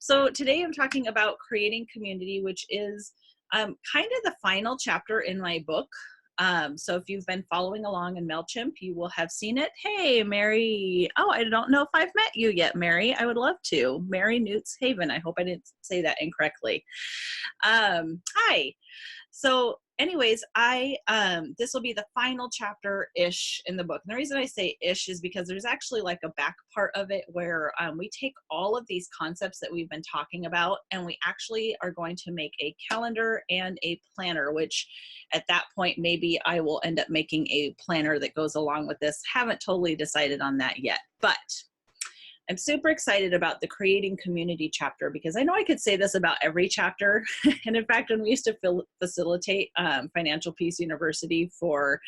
So today I'm talking about creating community, which is kind of the final chapter in my book. So if you've been following along in MailChimp, you will have seen it. Hey, Mary. Oh, I don't know if I've met you yet, Mary. I would love to. Mary Newts Haven. I hope I didn't say that incorrectly. Hi. So anyways, this will be the final chapter-ish in the book. And the reason I say ish is because there's actually like a back part of it where we take all of these concepts that we've been talking about and we actually are going to make a calendar and a planner, which at that point, maybe I will end up making a planner that goes along with this. Haven't totally decided on that yet, but I'm super excited about the creating community chapter because I know I could say this about every chapter. And in fact, when we used to facilitate Financial Peace University for,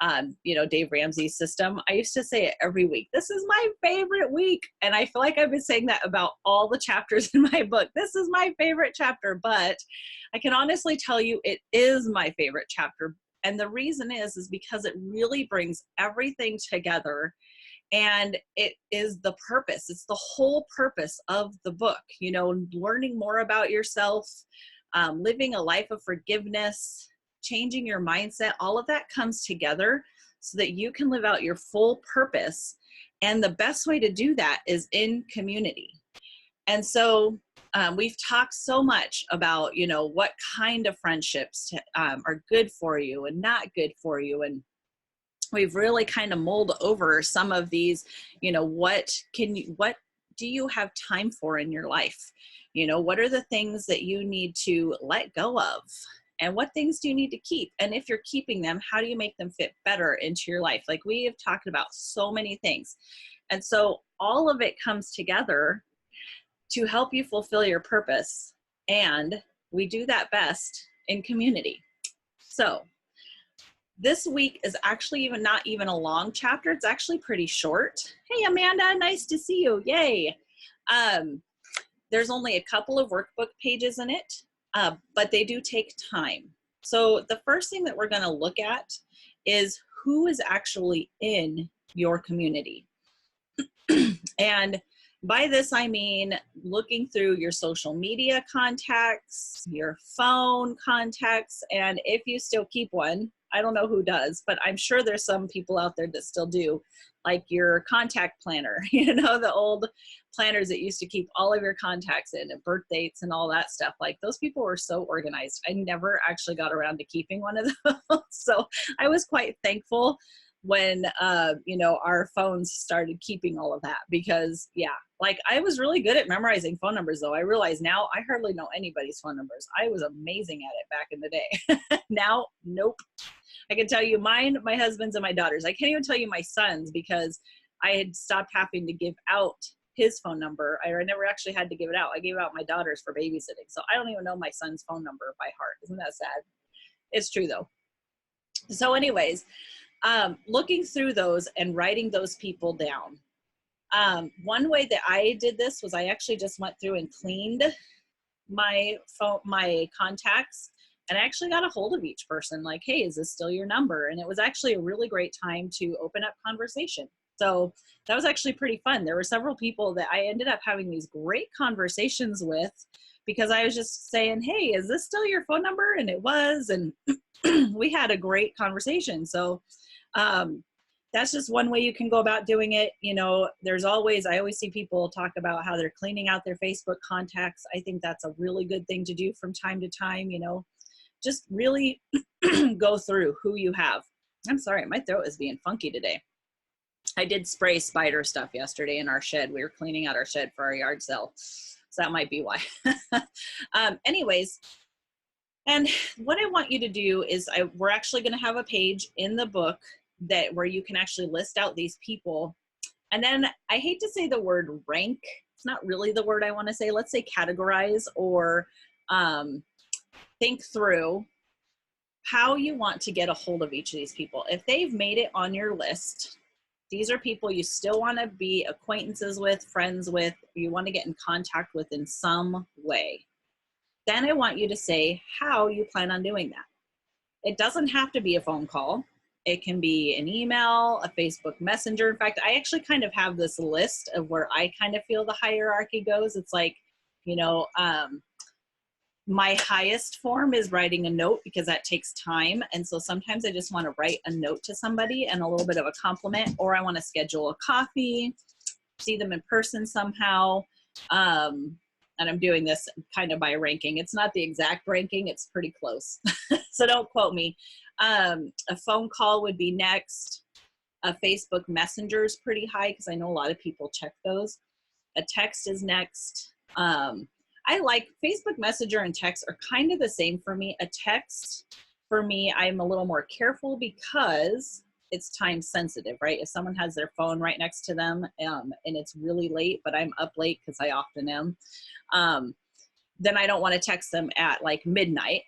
Dave Ramsey's system, I used to say it every week. This is my favorite week. And I feel like I've been saying that about all the chapters in my book. This is my favorite chapter, but I can honestly tell you it is my favorite chapter. And the reason is because it really brings everything together. And it is the purpose. It's the whole purpose of the book, learning more about yourself, living a life of forgiveness, changing your mindset. All of that comes together so that you can live out your full purpose. And the best way to do that is in community. And so we've talked so much about, what kind of friendships are good for you and not good for you. And we've really kind of mulled over some of these, what do you have time for in your life? What are the things that you need to let go of? And what things do you need to keep? And if you're keeping them, how do you make them fit better into your life? Like we have talked about so many things. And so all of it comes together to help you fulfill your purpose. And we do that best in community. So this week is actually not even a long chapter. It's actually pretty short. Hey, Amanda, nice to see you. Yay. There's only a couple of workbook pages in it, but they do take time. So the first thing that we're going to look at is who is actually in your community. And by this, I mean looking through your social media contacts, your phone contacts, and if you still keep one, I don't know who does, but I'm sure there's some people out there that still do, like your contact planner, the old planners that used to keep all of your contacts in and birth dates and all that stuff. Like those people were so organized. I never actually got around to keeping one of those. So I was quite thankful when, our phones started keeping all of that because I was really good at memorizing phone numbers though. I realize now I hardly know anybody's phone numbers. I was amazing at it back in the day. Now, nope. I can tell you mine, my husband's, and my daughter's. I can't even tell you my son's because I had stopped having to give out his phone number. I never actually had to give it out. I gave out my daughter's for babysitting. So I don't even know my son's phone number by heart. Isn't that sad? It's true though. So anyways, looking through those and writing those people down. One way that I did this was I actually just went through and cleaned my phone, my contacts, and I actually got a hold of each person like, hey, is this still your number? And it was actually a really great time to open up conversation. So that was actually pretty fun. There were several people that I ended up having these great conversations with because I was just saying, hey, is this still your phone number? And it was, and we had a great conversation. So that's just one way you can go about doing it. I always see people talk about how they're cleaning out their Facebook contacts. I think that's a really good thing to do from time to time, just really go through who you have. I'm sorry, my throat is being funky today. I did spray spider stuff yesterday in our shed. We were cleaning out our shed for our yard sale. So that might be why. Anyways, and what I want you to do is we're actually going to have a page in the book where you can actually list out these people. And then I hate to say the word rank. It's not really the word I want to say. Let's say categorize or think through how you want to get a hold of each of these people. If they've made it on your list, these are people you still want to be acquaintances with, friends with, you want to get in contact with in some way. Then I want you to say how you plan on doing that. It doesn't have to be a phone call. It can be an email, a Facebook Messenger. In fact, I actually kind of have this list of where I kind of feel the hierarchy goes. It's like You know, my highest form is writing a note because that takes time. And so sometimes I just want to write a note to somebody and a little bit of a compliment, or I want to schedule a coffee, see them in person somehow. And I'm doing this kind of by ranking. It's not the exact ranking, it's pretty close. So don't quote me. A phone call would be next. A Facebook Messenger is pretty high because I know a lot of people check those. A text is next. I like Facebook Messenger and text are kind of the same for me. A text, for me, I'm a little more careful because it's time sensitive, right? If someone has their phone right next to them and it's really late, but I'm up late because I often am, then I don't want to text them at like midnight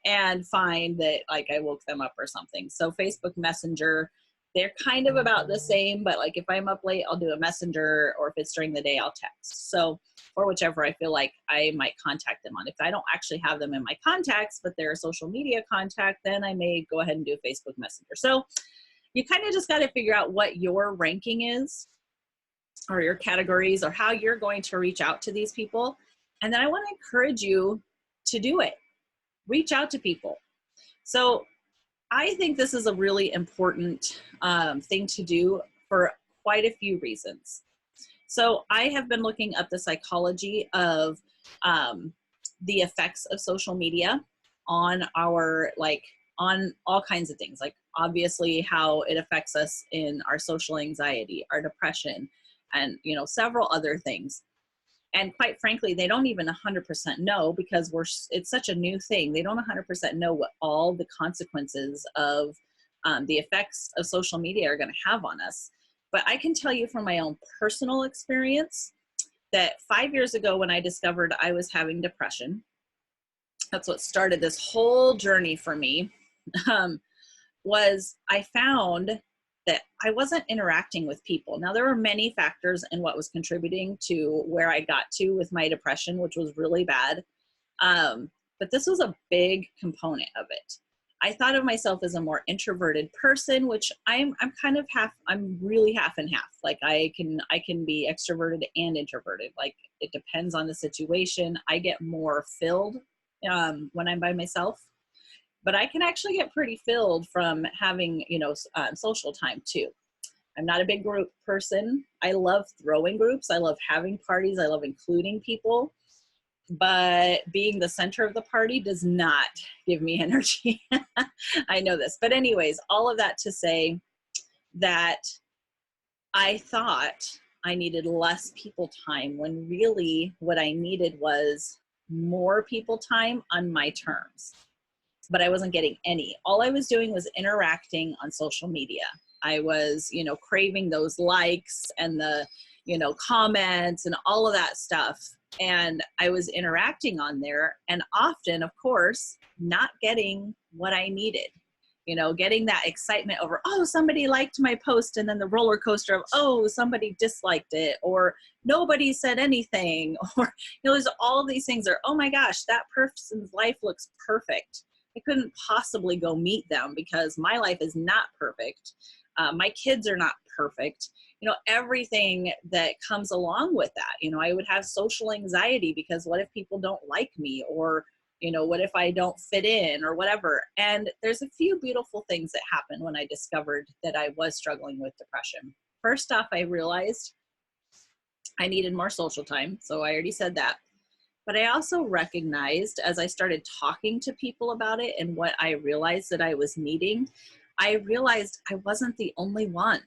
and find that like I woke them up or something. So Facebook Messenger, they're kind of about the same, but like if I'm up late, I'll do a messenger, or if it's during the day, I'll text. So, or whichever I feel like I might contact them on. If I don't actually have them in my contacts, but they're a social media contact, then I may go ahead and do Facebook Messenger. So you kind of just got to figure out what your ranking is, or your categories, or how you're going to reach out to these people. And then I want to encourage you to do it. Reach out to people. So I think this is a really important thing to do for quite a few reasons. So I have been looking up the psychology of the effects of social media on our, like, on all kinds of things, like obviously how it affects us in our social anxiety, our depression, and, you know, several other things. And quite frankly, they don't even 100% know, because it's such a new thing. They don't 100% know what all the consequences of the effects of social media are going to have on us. But I can tell you from my own personal experience that 5 years ago, when I discovered I was having depression, that's what started this whole journey for me, was I found that I wasn't interacting with people. Now, there were many factors in what was contributing to where I got to with my depression, which was really bad. But this was a big component of it. I thought of myself as a more introverted person, which I'm kind of I'm really half and half. Like I can be extroverted and introverted. Like it depends on the situation. I get more filled when I'm by myself. But I can actually get pretty filled from having, you know, social time too. I'm not a big group person. I love throwing groups. I love having parties. I love including people. But being the center of the party does not give me energy. I know this. But anyways, all of that to say that I thought I needed less people time, when really what I needed was more people time on my terms. But I wasn't getting any. All I was doing was interacting on social media. I was, you know, craving those likes and the, you know, comments and all of that stuff. And I was interacting on there, and often, of course, not getting what I needed. You know, getting that excitement over, oh, somebody liked my post, and then the roller coaster of, oh, somebody disliked it, or nobody said anything, or, you know, there's all these things, or, oh my gosh, that person's life looks perfect. I couldn't possibly go meet them because my life is not perfect. My kids are not perfect. You know, everything that comes along with that. You know, I would have social anxiety because what if people don't like me, or, you know, what if I don't fit in, or whatever. And there's a few beautiful things that happened when I discovered that I was struggling with depression. First off, I realized I needed more social time. So I already said that. But I also recognized, as I started talking to people about it and what I realized that I was needing, I realized I wasn't the only one.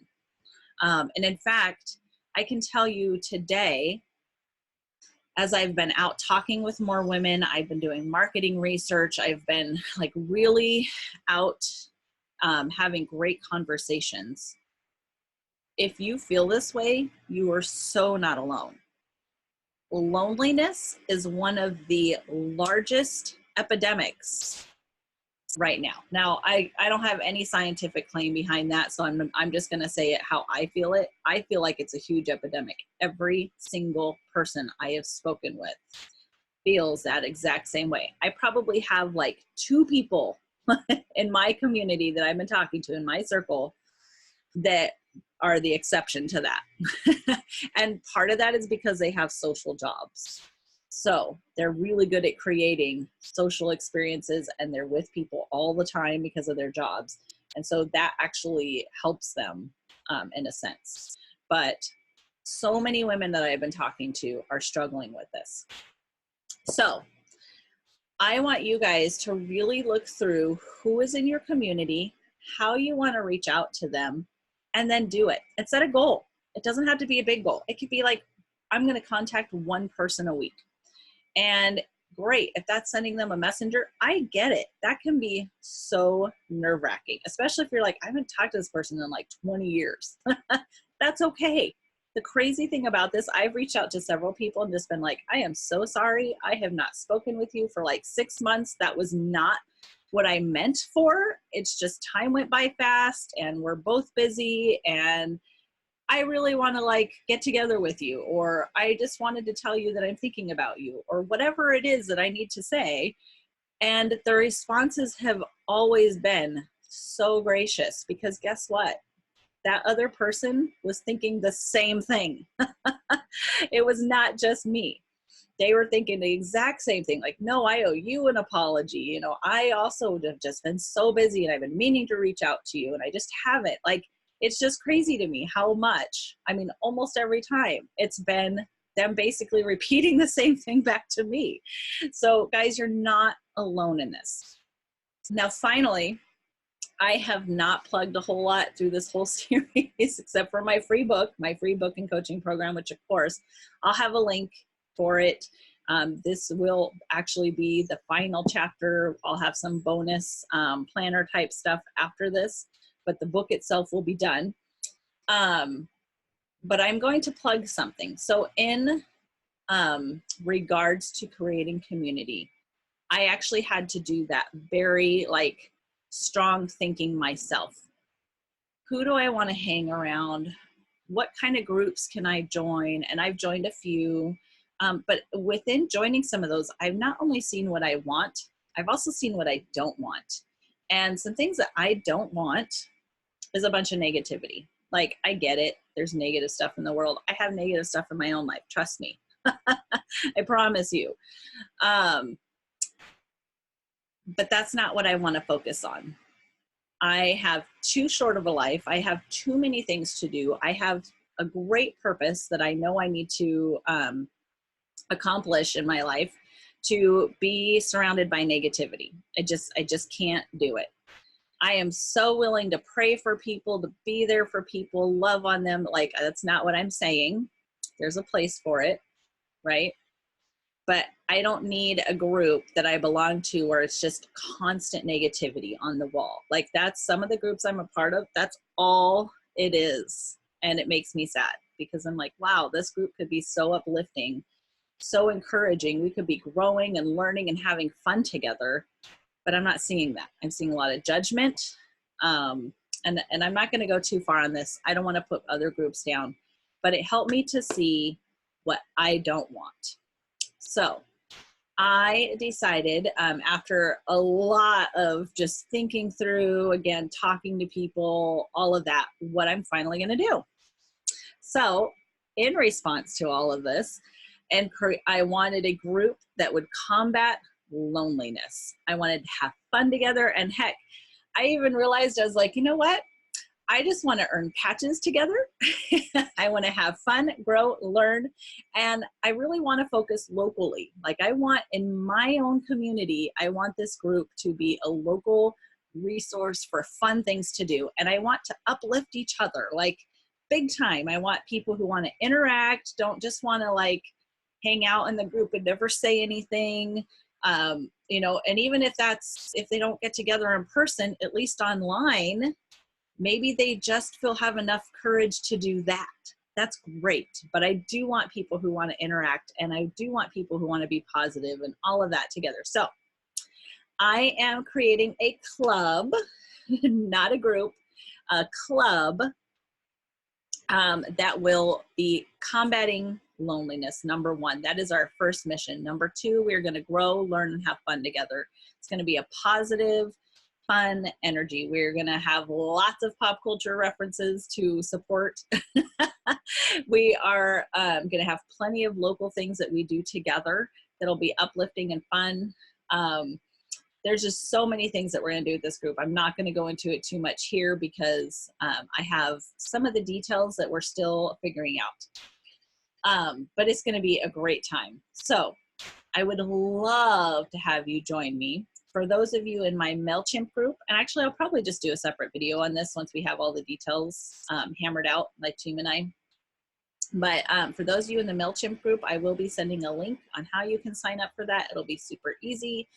And in fact, I can tell you today, as I've been out talking with more women, I've been doing marketing research, I've been like really out having great conversations. If you feel this way, you are so not alone. Loneliness is one of the largest epidemics right now. Now, I don't have any scientific claim behind that, so I'm just going to say it how I feel it. I feel like it's a huge epidemic. Every single person I have spoken with feels that exact same way. I probably have like 2 people in my community that I've been talking to in my circle that are the exception to that. And part of that is because they have social jobs. So they're really good at creating social experiences, and they're with people all the time because of their jobs. And so that actually helps them in a sense. But so many women that I've been talking to are struggling with this. So I want you guys to really look through who is in your community, how you want to reach out to them, and then do it. And set a goal. It doesn't have to be a big goal. It could be like, I'm going to contact one person a week. And great, if that's sending them a messenger, I get it. That can be so nerve-wracking, especially if you're like, I haven't talked to this person in like 20 years. That's okay. The crazy thing about this, I've reached out to several people and just been like, I am so sorry. I have not spoken with you for like 6 months. That was not what I meant for. It's just time went by fast and we're both busy, and I really want to like get together with you, or I just wanted to tell you that I'm thinking about you, or whatever it is that I need to say. And the responses have always been so gracious, because guess what? That other person was thinking the same thing. It was not just me. They were thinking the exact same thing. Like, no, I owe you an apology. You know, I also have just been so busy and I've been meaning to reach out to you and I just haven't. Like, it's just crazy to me how much, I mean, almost every time it's been them basically repeating the same thing back to me. So guys, you're not alone in this. Now, finally, I have not plugged a whole lot through this whole series except for my free book and coaching program, which of course I'll have a link for it. This will actually be the final chapter. I'll have some bonus planner type stuff after this, but the book itself will be done. But I'm going to plug something. So in regards to creating community, I actually had to do that very like strong thinking myself. Who do I want to hang around? What kind of groups can I join? And I've joined a few, but within joining some of those, I've not only seen what I want, I've also seen what I don't want. And some things that I don't want is a bunch of negativity. Like, I get it. There's negative stuff in the world. I have negative stuff in my own life. Trust me. I promise you. But that's not what I want to focus on. I have too short of a life. I have too many things to do. I have a great purpose that I know I need to accomplish in my life to be surrounded by negativity. I just can't do it. I am so willing to pray for people, to be there for people, love on them. Like, that's not what I'm saying. There's a place for it, right? But I don't need a group that I belong to where it's just constant negativity on the wall. Like, that's some of the groups I'm a part of. That's all it is. And it makes me sad because I'm like, wow, this group could be so uplifting, so encouraging. We could be growing and learning and having fun together. But I'm not seeing that. I'm seeing a lot of judgment. And I'm not going to go too far on this. I don't want to put other groups down. But it helped me to see what I don't want. So I decided after a lot of just thinking through, again, talking to people, all of that, what I'm finally going to do. So in response to all of this, I wanted a group that would combat loneliness. I wanted to have fun together. And heck, I even realized, I was like, you know what? I just want to earn patches together. I want to have fun, grow, learn, and I really want to focus locally. Like, I want in my own community, I want this group to be a local resource for fun things to do. And I want to uplift each other, like big time. I want people who want to interact, don't just want to like hang out in the group and never say anything. You know, and even if they don't get together in person, at least online, maybe they just have enough courage to do that. That's great. But I do want people who want to interact, and I do want people who want to be positive and all of that together. So I am creating a club, not a group, a club that will be combating loneliness. Number one, that is our first mission. Number two, we're going to grow, learn, and have fun together. It's going to be a positive, fun energy. We're going to have lots of pop culture references to support. We are going to have plenty of local things that we do together that'll be uplifting and fun. There's just so many things that we're going to do with this group. I'm not going to go into it too much here because I have some of the details that we're still figuring out. But it's going to be a great time. So I would love to have you join me. For those of you in my MailChimp group, and actually I'll probably just do a separate video on this once we have all the details hammered out, my team and I. But for those of you in the MailChimp group, I will be sending a link on how you can sign up for that. It'll be super easy.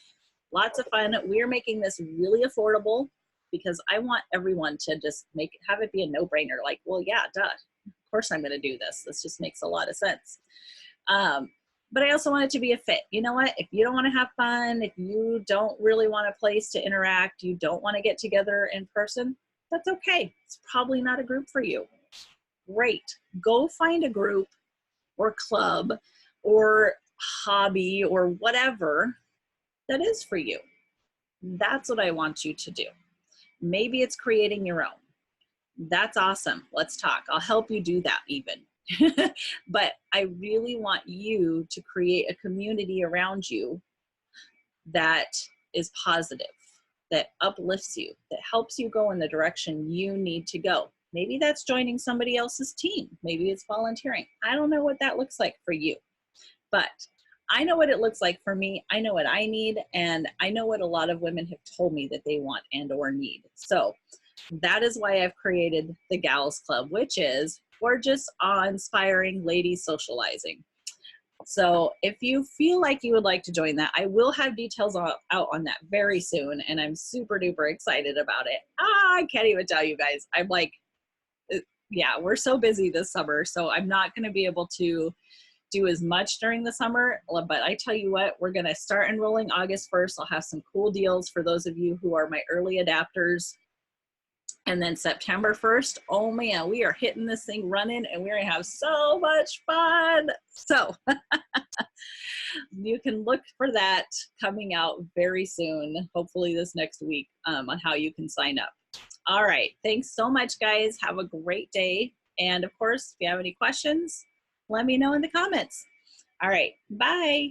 Lots of fun. We're making this really affordable because I want everyone to just have it be a no-brainer. Like, well, yeah, duh. Of course I'm going to do this. This just makes a lot of sense. But I also want it to be a fit. You know what? If you don't want to have fun, if you don't really want a place to interact, you don't want to get together in person, that's okay. It's probably not a group for you. Great. Go find a group or club or hobby or whatever that is for you. That's what I want you to do. Maybe it's creating your own. That's awesome. Let's talk. I'll help you do that even. But I really want you to create a community around you that is positive, that uplifts you, that helps you go in the direction you need to go. Maybe that's joining somebody else's team. Maybe it's volunteering. I don't know what that looks like for you, but I know what it looks like for me. I know what I need, and I know what a lot of women have told me that they want and or need. So that is why I've created the Gals Club, which is gorgeous, awe-inspiring ladies socializing. So if you feel like you would like to join that, I will have details out on that very soon, and I'm super duper excited about it. I can't even tell you guys. I'm like, yeah, we're so busy this summer, so I'm not going to be able to do as much during the summer, but I tell you what, we're going to start enrolling August 1st. I'll have some cool deals for those of you who are my early adapters. And then September 1st, oh man, we are hitting this thing running and we're gonna have so much fun. So you can look for that coming out very soon, hopefully this next week, on how you can sign up. All right, thanks so much, guys. Have a great day. And of course, if you have any questions, let me know in the comments. All right, bye.